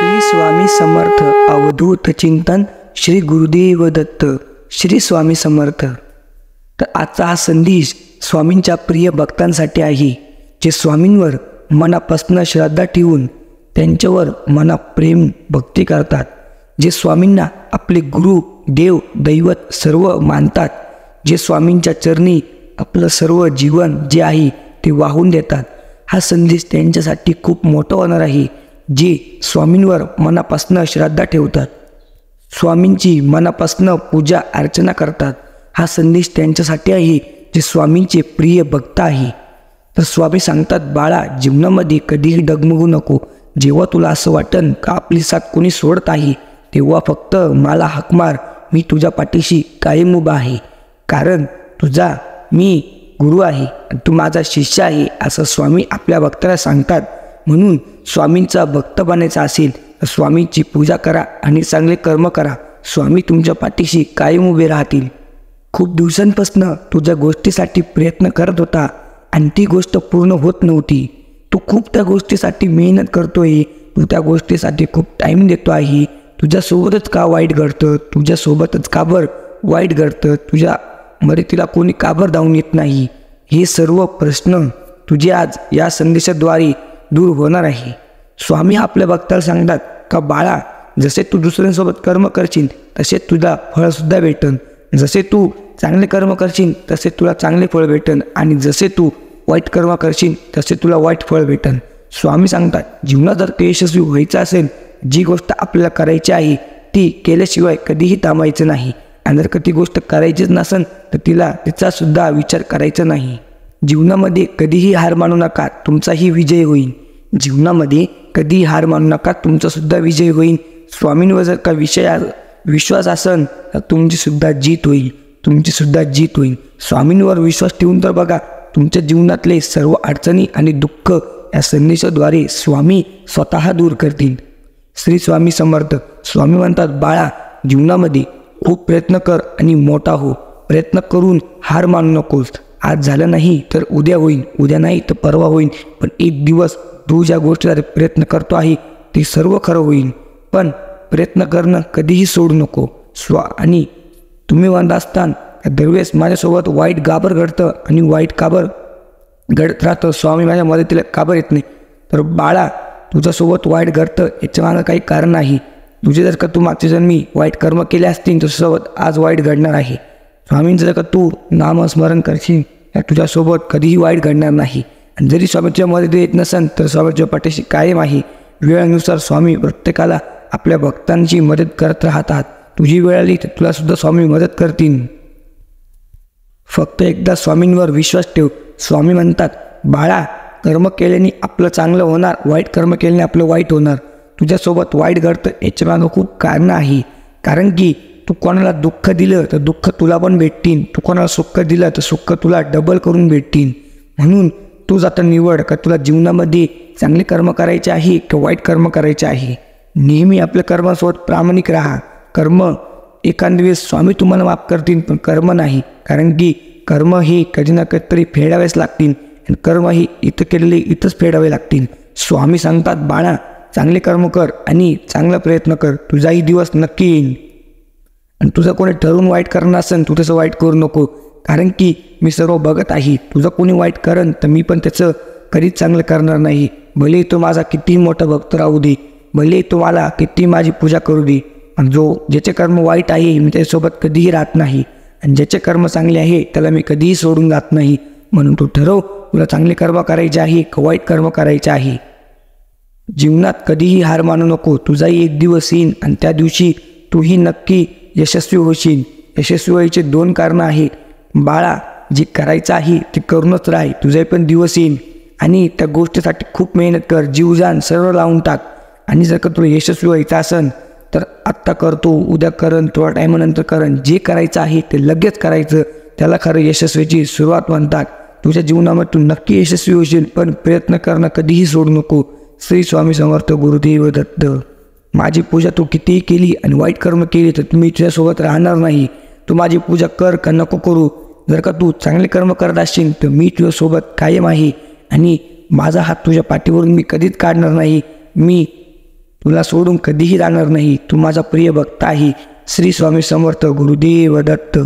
श्री स्वामी समर्थ अवधूत चिंतन श्री गुरुदेव दत्त श्री स्वामी समर्थ। तर आजचा हा संदेश स्वामींच्या प्रिय भक्तांसाठी आहे, जे स्वामींवर मनापासून श्रद्धा ठेवून त्यांच्यावर मना प्रेम भक्ती करतात, जे स्वामींना आपले गुरु देव दैवत सर्व मानतात, जे स्वामींच्या चरणी आपलं सर्व जीवन जे आहे ते वाहून देतात। हा संदेश त्यांच्यासाठी खूप मोठा होणार आहे, जे स्वामींवर मनापासून श्रद्धा ठेवतात, स्वामींची मनापासून पूजा अर्चना करतात। हा संदेश त्यांच्यासाठी आहे, जे स्वामींचे प्रिय भक्त आहे। तर स्वामी सांगतात, बाळा, जीवनामध्ये कधीही डगमगू नको। जेव्हा तुला असं वाटन का आपली साथ कोणी सोडत आहे, तेव्हा फक्त मला हाक मार, मी तुझ्या पाठीशी कायम उभा आहे। कारण तुझा मी गुरु आहे आणि तू माझा शिष्य आहे, असं स्वामी आपल्या भक्ताला सांगतात। म्हणून स्वामींचा भक्त बनायचा असेल तर स्वामींची पूजा करा आणि चांगले कर्म करा। स्वामी तुमच्या पाठीशी कायम उभे राहतील। खूप दिवसांपासून तू ज्या गोष्टीसाठी प्रयत्न करत होता आणि ती गोष्ट पूर्ण होत नव्हती, तू खूप त्या गोष्टीसाठी मेहनत करतोय, तू त्या गोष्टीसाठी खूप टाईम देतो आहे, तुझ्यासोबतच का वाईट घडतं, तुझ्यासोबतच का बरं वाईट घडतं, तुझ्या मदतीला कोणी का बरं धावून येत नाही, हे सर्व प्रश्न तुझे आज या संदेशाद्वारे दूर होणार आहे। स्वामी आपल्या भक्ताला सांगतात का, बाळा, जसे तू दुसऱ्यांसोबत कर्म करशील तसे तुला फळसुद्धा भेटन, जसे तू चांगले कर्म करशील तसे तुला चांगले फळ भेटन आणि जसे तू वाईट कर्म करशील तसे तुला वाईट फळ भेटन। स्वामी सांगतात, जीवनात जर ते यशस्वी व्हायचं असेल, जी गोष्ट आपल्याला करायची आहे ती केल्याशिवाय कधीही थांबायचं नाही, आणि जर ती गोष्ट करायचीच नसेल तर तिचा सुद्धा विचार करायचा नाही। जीवनामध्ये कधीही हार मानू नका, तुमचाही विजय होईल। जीवनामध्ये कधीही हार मानू नका, तुमचा सुद्धा विजय होईल। स्वामींवर जर का विश्वास असेल तर तुमची सुद्धा जीत होईल, तुमची सुद्धा जीत होईल। स्वामींवर विश्वास ठेवून तर बघा, तुमच्या जीवनातले सर्व अडचणी आणि दुःख या संदेशाद्वारे स्वामी स्वतः दूर करतील। श्री स्वामी समर्थ। स्वामी म्हणतात, बाळा, जीवनामध्ये खूप प्रयत्न कर आणि मोठा हो। प्रयत्न करून हार मानू नकोस। आज झालं नाही तर उद्या होईल, उद्या नाही तर परवा होईल, पण एक दिवस तू ज्या गोष्टीसाठी प्रयत्न करतो आहे ते सर्व खरं होईल। पण प्रयत्न करणं कधीही सोडू नको। आणि तुम्ही म्हणत असताना दरवेळेस माझ्यासोबत वाईट काबर घडतं आणि वाईट काबर घडत राहतं, स्वामी माझ्या मदतीला काबर येत नाही, तर बाळा, तुझ्यासोबत वाईट घडतं याच्या मागं काही कारण आहे। तुझे जर का तू मागच्या जन्मी वाईट कर्म केले असतील तुझ्यासोबत आज वाईट घडणार आहे। स्वामींचं जर का तू नामस्मरण करशील तर तुझ्यासोबत कधीही वाईट घडणार नाही। आणि जरी स्वामीच्या मदत येत नसेल तर स्वामीच्या पाठीशी कायम आहे। वेळेनुसार स्वामी प्रत्येकाला आपल्या भक्तांची मदत करत राहतात। तुझी वेळ आली तर तुला सुद्धा स्वामी मदत करतील। फक्त एकदा स्वामींवर विश्वास ठेव। स्वामी म्हणतात, बाळा, कर्म केल्याने आपलं चांगलं होणार, वाईट कर्म केल्याने आपलं वाईट होणार। तुझ्यासोबत वाईट घडतं याच्या मागं खूप कारणं आहे। कारण की तू कोणाला दुःख दिलं तर दुःख तुला पण भेटतील, तू कोणाला सुख दिलं तर सुख तुला डबल करून भेटतील। म्हणून तूच आता निवड का तुला जीवनामध्ये चांगले कर्म करायचे आहे की वाईट कर्म करायचे आहे। नेहमी आपल्या कर्मासोबत प्रामाणिक राहा। कर्म एखाद दिवस स्वामी तुम्हाला माफ करतील, पण कर्म नाही। कारण की कर्म हे कधी ना कधीतरी फेडावेच लागतील, आणि कर्म हे इथं केलेले इथंच फेडावे लागतील। स्वामी सांगतात, बाळा, चांगले कर्म कर आणि चांगला प्रयत्न कर, तुझाही दिवस नक्की येईल। आणि तुझं कोणी ठरवून वाईट करणार असेल तू तसं वाईट करू नको, कारण की मी सर्व बघत आहे। तुझं कोणी वाईट करण तर मी पण त्याचं कधीच चांगलं करणार नाही। भले तो माझा कितीही मोठा भक्त राहू दे, भले तो मला किती माझी पूजा करू दे, आणि ज्याचे कर्म वाईट आहे मी त्याच्यासोबत कधीही राहत नाही, आणि ज्याचे कर्म चांगले आहे त्याला मी कधीही सोडून जात नाही। म्हणून तू ठरव, तुला चांगले कर्म करायचे आहे का वाईट कर्म करायचे आहे। जीवनात कधीही हार मानू नको। तुझाही एक दिवस येईल आणि त्या दिवशी तूही नक्की यशस्वी होशील। यशस्वी व्हायचे 2 कारणं आहेत। बाळा, जे करायचं आहे ते करूनच राह, तुझाही पण दिवस येईल, आणि त्या गोष्टीसाठी खूप मेहनत कर, जीव जान सर्व लावून टाक। आणि जर का तुला यशस्वी व्हायचं असेल तर आत्ता करतो, उद्या करण, थोड्या टायमानंतर करण, जे करायचं आहे ते लगेच करायचं, त्याला खरं यशस्वीची सुरुवात म्हणतात। तुझ्या जीवनामध्ये तू नक्की यशस्वी होशील, पण प्रयत्न करणं कधीही सोडू नको। श्री स्वामी समर्थ गुरुदेव दत्त। माझी पूजा तू कितीही केली आणि वाईट कर्म केली तर मी तुझ्यासोबत राहणार नाही। तू माझी पूजा कर का नको करू, जर का तू चांगले कर्म करत असशील तर मी तुझ्यासोबत कायम आहे, आणि माझा हात तुझ्या पाठीवरून मी कधीच काढणार नाही। मी तुला सोडून कधीही जाणार नाही. तू माझा प्रिय भक्त आहे. श्री स्वामी समर्थ. गुरुदेव दत्त.